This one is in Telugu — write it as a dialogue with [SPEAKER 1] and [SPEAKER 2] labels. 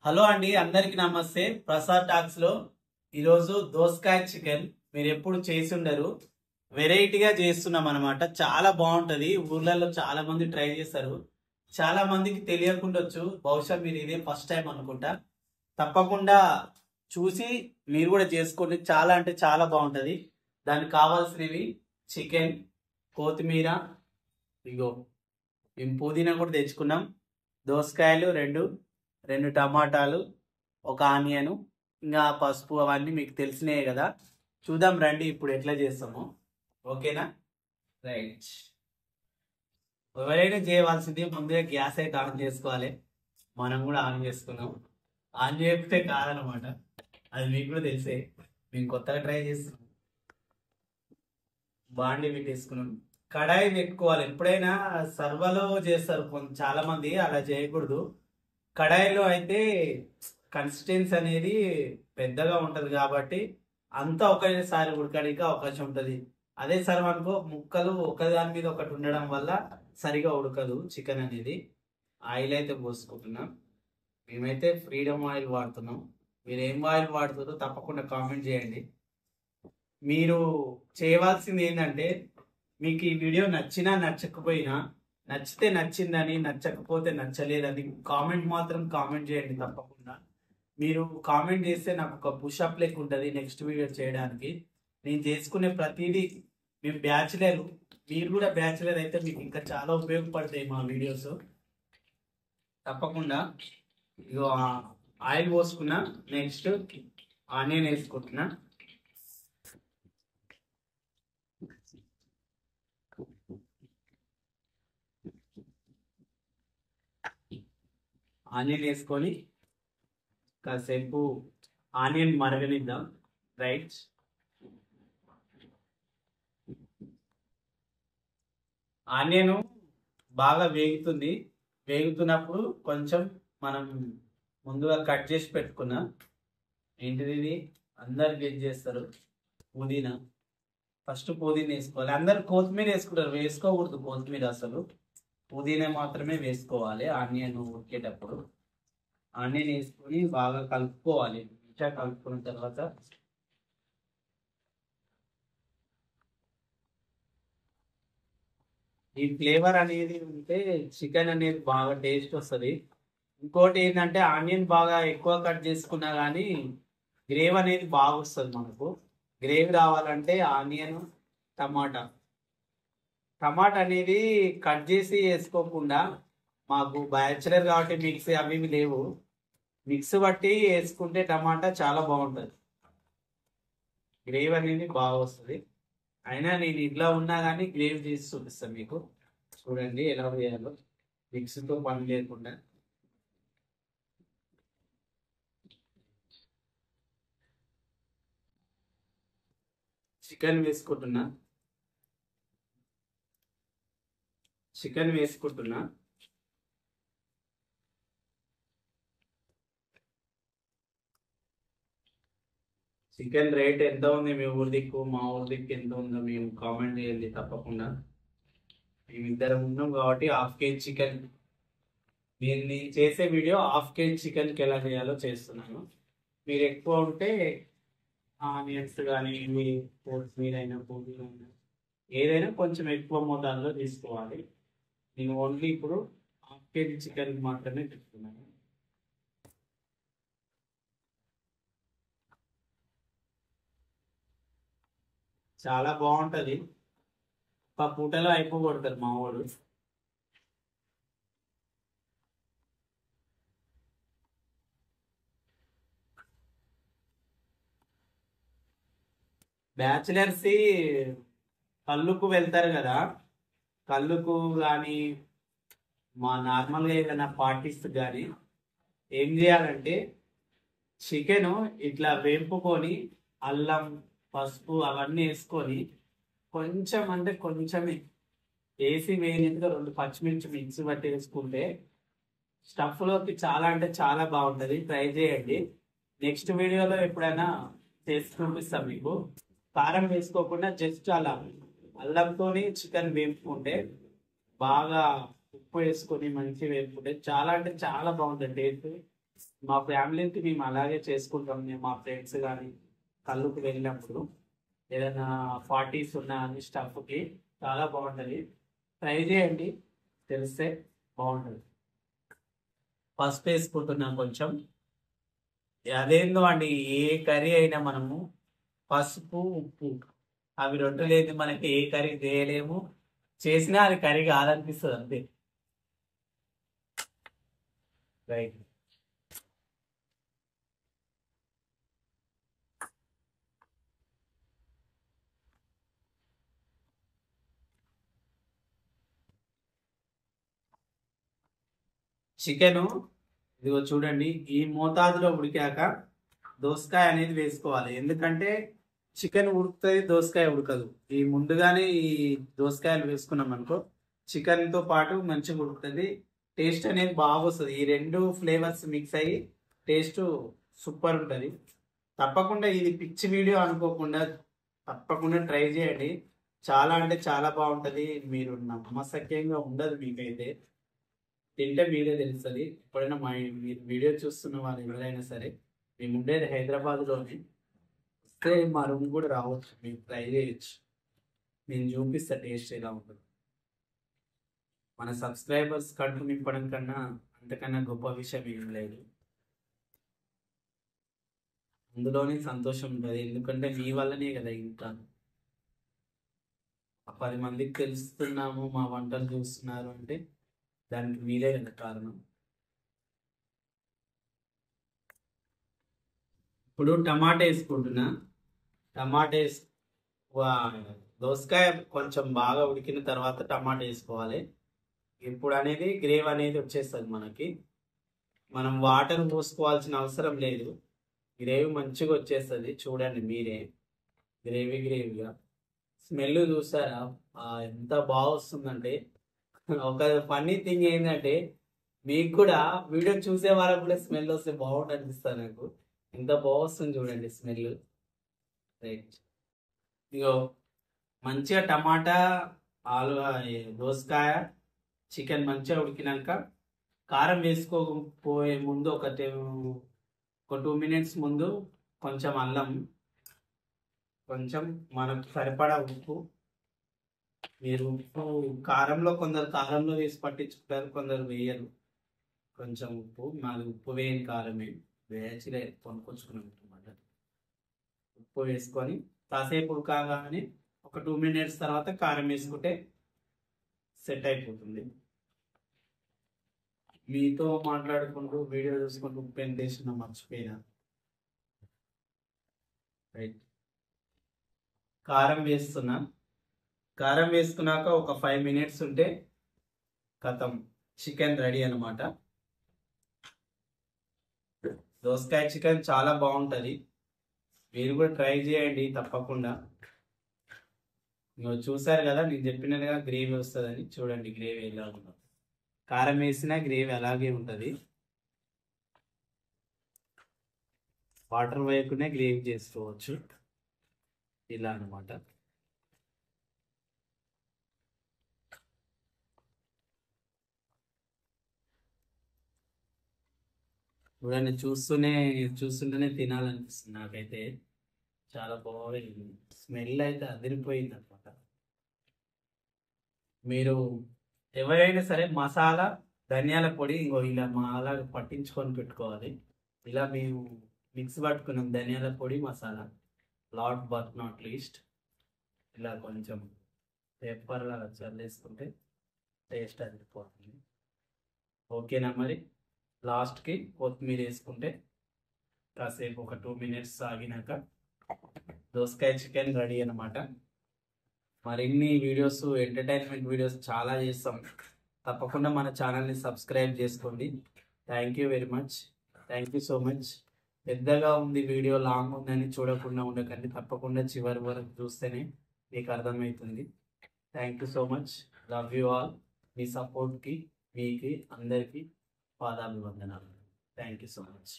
[SPEAKER 1] హలో అండి, అందరికి నమస్తే. ప్రసాద్ టాక్స్ లో ఈరోజు దోసకాయ చికెన్ మీరు ఎప్పుడు చేసి ఉండరు, వెరైటీగా చేస్తున్నాం అనమాట. చాలా బాగుంటది. ఊర్లలో చాలా మంది ట్రై చేస్తారు, చాలా మందికి తెలియకుండొచ్చు. బహుశా మీరు ఇదే ఫస్ట్ టైం అనుకుంటా. తప్పకుండా చూసి మీరు కూడా చేసుకోండి. చాలా అంటే చాలా బాగుంటది. దానికి కావాల్సినవి చికెన్, కొత్తిమీర, ఇగో మేము పుదీనా కూడా తెచ్చుకున్నాం, దోసకాయలు రెండు, రెండు టమాటాలు, ఒక ఆనియన్, ఇంకా పసుపు, అవన్నీ మీకు తెలిసినాయి కదా. చూద్దాం రండి ఇప్పుడు ఎట్లా చేస్తామో. ఓకేనా? రైట్. ఎవరైనా చేయవలసింది ముందుగా గ్యాస్ అయితే ఆన్ చేసుకోవాలి. మనం కూడా ఆన్ చేసుకున్నాం. ఆన్ చేస్తే కాదనమాట, అది మీకు కూడా తెలిసే. మేము కొత్తగా ట్రై చేస్తున్నాం. బాండి పెట్టేసుకున్నాం. కడాయి పెట్టుకోవాలి. ఎప్పుడైనా సర్వలో చేస్తారు చాలా మంది, అలా చేయకూడదు. కడాయిలో అయితే కన్సిస్టెన్సీ అనేది పెద్దగా ఉంటది కాబట్టి అంతా ఒకేసారి ఉడకడానికి అవకాశం ఉంటది. అదే సర్వ అనుకో, ముక్కలు ఒకదాని మీద ఒకటి ఉండడం వల్ల సరిగా ఉడకదు చికెన్ అనేది. ఆయిల్ అయితే పోసుకుంటున్నాం. మేమైతే ఫ్రీడమ్ ఆయిల్ వాడుతున్నాం. మీరు ఏం ఆయిల్ వాడుతారో తప్పకుండా కామెంట్ చేయండి. మీరు చేయవలసింది ఏంటంటే, మీకు ఈ వీడియో నచ్చినా నచ్చకపోయినా, నచ్చితే నచ్చిందని, నచ్చకపోతే నచ్చలేదని కామెంట్ మాత్రం కామెంట్ చేయండి తప్పకుండా. మీరు కామెంట్ చేస్తే నాకు ఒక పుషప్ లెక్క ఉంటుంది నెక్స్ట్ వీడియో చేయడానికి. నేను చేసుకునే ప్రతిదీ, మేము బ్యాచిలర్, మీరు కూడా బ్యాచిలర్ అయితే మీకు ఇంకా చాలా ఉపయోగపడతాయి మా వీడియోస్. తప్పకుండా ఇగో ఆయిల్ పోసుకున్నా. నెక్స్ట్ ఆనియన్ వేసుకుంటున్నా. ఆనియన్ వేసుకొని కాసేపు ఆనియన్ మరగనిద్దాం. రైట్. ఆనియన్ బాగా వేగుతుంది. వేగుతున్నప్పుడు కొంచెం మనం ముందుగా కట్ చేసి పెట్టుకున్న, ఏంటిది ఇది అందరు గెట్ చేస్తారు, పుదీనా. ఫస్ట్ పుదీనా వేసుకోవాలి. అందరు కొత్తిమీర వేసుకుంటారు, వేసుకోకూడదు కొత్తిమీర అసలు. పుదీనా మాత్రమే వేసుకోవాలి ఆనియన్ ఉడికేటప్పుడు. ఆనియన్ వేసుకొని బాగా కలుపుకోవాలి. మంచిగా కలుపుకున్న తర్వాత ఈ ఫ్లేవర్ అనేది ఉంటే చికెన్ అనేది బాగా టేస్ట్ వస్తుంది. ఇంకోటి ఏంటంటే, ఆనియన్ బాగా ఎక్కువ కట్ చేసుకున్నా కానీ గ్రేవీ అనేది బాగా వస్తుంది మనకు. గ్రేవీ రావాలంటే ఆనియన్, టమాటా. టమాటా అనేది కట్ చేసి వేసుకోకుండా, మాకు బ్యాచులర్ కాబట్టి మిక్స్ అవి ఇవి లేవు, మిక్స్ బట్టి వేసుకుంటే టమాటా చాలా బాగుంటుంది. గ్రేవీ అనేది బాగా వస్తుంది. అయినా నేను ఇంట్లో ఉన్నా కానీ గ్రేవీ చేసి చూపిస్తాను మీకు. చూడండి ఎలా చేయాలో, మిక్స్తో పని లేకుండా. చికెన్ వేసుకుంటున్నా. చికెన్ వేసుకుంటున్నా. చికెన్ రేట్ ఎంత ఉంది మీ ఊరి దిక్కు, మా ఊరి దిక్కు ఎంత ఉందో మేము కామెంట్ చేయండి తప్పకుండా. మేమిద్దరం ఉన్నాం కాబట్టి హాఫ్ కేజీ చికెన్, నేను చేసే వీడియో హాఫ్ కేజీ చికెన్కి ఎలా చేయాలో చేస్తున్నాను. మీరు ఎక్కువ ఉంటే ఆనియన్స్ కానీ, మీ కొత్తిమీర అయినా, పుదీనా అయినా, ఏదైనా కొంచెం ఎక్కువ మోతాదులో తీసుకోవాలి. నేను ఓన్లీ ఇప్పుడు హాఫ్ కేజీ చికెన్ మాత్రమే తీసుకున్నాను. చాలా బాగుంటది. ఒక పూటలో అయిపోగొడతారు మా వాడు. బ్యాచిలర్స్ కళ్ళుకు వెళ్తారు కదా, కళ్ళుకు కానీ మా నార్మల్గా ఏదైనా పార్టీస్ కానీ ఏం చేయాలంటే, చికెన్ ఇట్లా వేపుకొని అల్లం, పసుపు అవన్నీ వేసుకొని కొంచెం అంటే కొంచెమే వేసి వేయనిదిగా రెండు పచ్చిమిర్చి మిక్సీ బట్టి వేసుకుంటే స్టఫ్లోకి చాలా అంటే చాలా బాగుంటుంది. ట్రై చేయండి. నెక్స్ట్ వీడియోలో ఎప్పుడైనా చేసి చూపిస్తాం మీకు. కారం వేసుకోకుండా జస్ట్ అలా అల్లంతో చికెన్ వేపుకుంటే, బాగా ఉప్పు వేసుకొని మంచిగా వేపుకుంటే చాలా అంటే చాలా బాగుంటుంది టేస్ట్. మా ఫ్యామిలీకి మేము అలాగే చేసుకుంటాం. మేము మా ఫ్రెండ్స్ కానీ కళ్ళుకి వెళ్ళినప్పుడు ఏదైనా పార్టీస్ ఉన్న స్టఫ్కి చాలా బాగుంటుంది. ట్రై చేయండి, తెలిస్తే బాగుంటుంది. పసుపు వేసుకుంటున్నాం కొంచెం. అదేందో అండి, ఏ కర్రీ అయినా మనము పసుపు ఉప్పు అవి రెండు లేదు మనకి ఏ కర్రీ చేయలేము. చేసినా అది కర్రీ కాదనిపిస్తుంది అంతే. రైట్. చికెను ఇదిగో చూడండి, ఈ మోతాదులో ఉడికాక దోసకాయ అనేది వేసుకోవాలి. ఎందుకంటే చికెన్ ఉడుకుతుంది, దోసకాయ ఉడకదు. ఈ ముందుగానే ఈ దోసకాయలు వేసుకున్నాం అనుకో చికెన్తో పాటు మంచిగా ఉడుకుతుంది. టేస్ట్ అనేది బాగా వస్తుంది. ఈ రెండు ఫ్లేవర్స్ మిక్స్ అయ్యి టేస్ట్ సూపర్ ఉంటుంది. తప్పకుండా ఇది పిచ్చి వీడియో అనుకోకుండా తప్పకుండా ట్రై చేయండి. చాలా అంటే చాలా బాగుంటుంది. మీరు నమ్మశక్యంగా ఉండదు మీకైతే. తింటే మీరే తెలుస్తుంది. ఎప్పుడైనా మీరు వీడియో చూస్తున్న వాళ్ళు ఎవరైనా సరే, మేము ఉండేది హైదరాబాద్లోనే, వస్తే మా రూమ్ కూడా రావచ్చు, మీరు ట్రై చేయొచ్చు. నేను చూపిస్తా టేస్ట్ ఎలా ఉంటుంది. మన సబ్స్క్రైబర్స్ కడుపు నింపడం కన్నా అంతకన్నా గొప్ప విషయం ఏం లేదు. అందులోనే సంతోషం ఉంటుంది. ఎందుకంటే మీ వల్లనే కదా ఇంకా 10 మందికి తెలుస్తున్నాము, మా వంటలు చూస్తున్నారు అంటే దానికి మీరే కదా కారణం. ఇప్పుడు టమాటా వేసుకుంటున్నా. టమాటా దోసకాయ కొంచెం బాగా ఉడికిన తర్వాత టమాటా వేసుకోవాలి. ఇప్పుడు అనేది గ్రేవీ అనేది వచ్చేస్తుంది మనకి. మనం వాటర్ పోసుకోవాల్సిన అవసరం లేదు. గ్రేవీ మంచిగా వచ్చేస్తుంది. చూడండి మీరే, గ్రేవీగా స్మెల్ చూసారా ఎంత బాగా వస్తుందంటే. ఒక ఫన్నీ థింగ్ ఏంటంటే, మీకు కూడా వీడియో చూసే వాళ్ళకు కూడా స్మెల్ వస్తే బాగుంటుంది అనిపిస్తుంది నాకు. ఎంత బాగా వస్తుంది చూడండి స్మెల్. రైట్. ఇగో మంచిగా టమాటా, ఆలు, దోసకాయ, చికెన్ మంచిగా ఉడికినాక కారం వేసుకోకపోయే ముందు ఒక 2 మినిట్స్ ముందు కొంచెం అల్లం, కొంచెం మనకు సరిపడా ఉప్పు. మీరు ఉప్పు కారంలో కొందరు కారంలో వేసి పట్టించుకుంటారు, కొందరు వేయరు. కొంచెం ఉప్పు, మాది ఉప్పు వేయని కారమే, వేయచ్చులే కొనుక్కొచ్చుకున్నాం అన్నమాట. ఉప్పు వేసుకొని కాసేపు ఉడకగానే ఒక 2 మినిట్స్ తర్వాత కారం వేసుకుంటే సెట్ అయిపోతుంది. మీతో మాట్లాడుకుంటూ వీడియో చూసుకుంటూ ఉప్పు ఎంత వేసినా మర్చిపోయినా. రైట్. కారం వేస్తున్నా. కారం వేసుకున్నాక ఒక 5 మినిట్స్ ఉంటే కథం చికెన్ రెడీ అనమాట. దోసకాయ చికెన్ చాలా బాగుంటుంది. మీరు కూడా ట్రై చేయండి తప్పకుండా. చూసారు కదా, నేను చెప్పినట్టుగా గ్రేవీ వస్తుందని. చూడండి గ్రేవీ ఎలా ఉందో. కారం వేసినా గ్రేవీ అలాగే ఉంటుంది. వాటర్ వేయకుండా గ్రేవీ చేసుకోవచ్చు. ఇలా అనమాట. చూడండి, చూస్తుంటేనే తినాలనిపిస్తుంది నాకైతే. చాలా బాగుంది. స్మెల్ అయితే అదిరిపోయింది అనమాట. మీరు ఎవరైనా సరే మసాలా, ధనియాల పొడి ఇలా అలా పట్టించుకొని పెట్టుకోవాలి. ఇలా మేము మిక్స్ పట్టుకున్నాం ధనియాల పొడి, masala. Lot but not least ఇలా కొంచెం పేపర్ లాగా చల్లేసుకుంటే టేస్ట్ అదిరిపోతుంది. ఓకేనా మరి? లాస్ట్కి కొత్తిమీర వేసుకుంటే కాసేపు ఒక 2 మినిట్స్ ఆగినాక దోసకాయ చికెన్ రెడీ అనమాట. మరిన్ని వీడియోస్, ఎంటర్టైన్మెంట్ వీడియోస్ చాలా చేస్తాం. తప్పకుండా మన ఛానల్ని సబ్స్క్రైబ్ చేసుకోండి. Thank you very much. Thank you so much. పెద్దగా ఉంది వీడియో, లాంగ్ ఉందని చూడకుండా ఉండకండి. తప్పకుండా చివరి వరకు చూస్తేనే మీకు అర్థమవుతుంది. Thank you so much. Love you all. మీ సపోర్ట్కి, మీకు అందరికీ పాదాభివందనాలు. Thank you so much.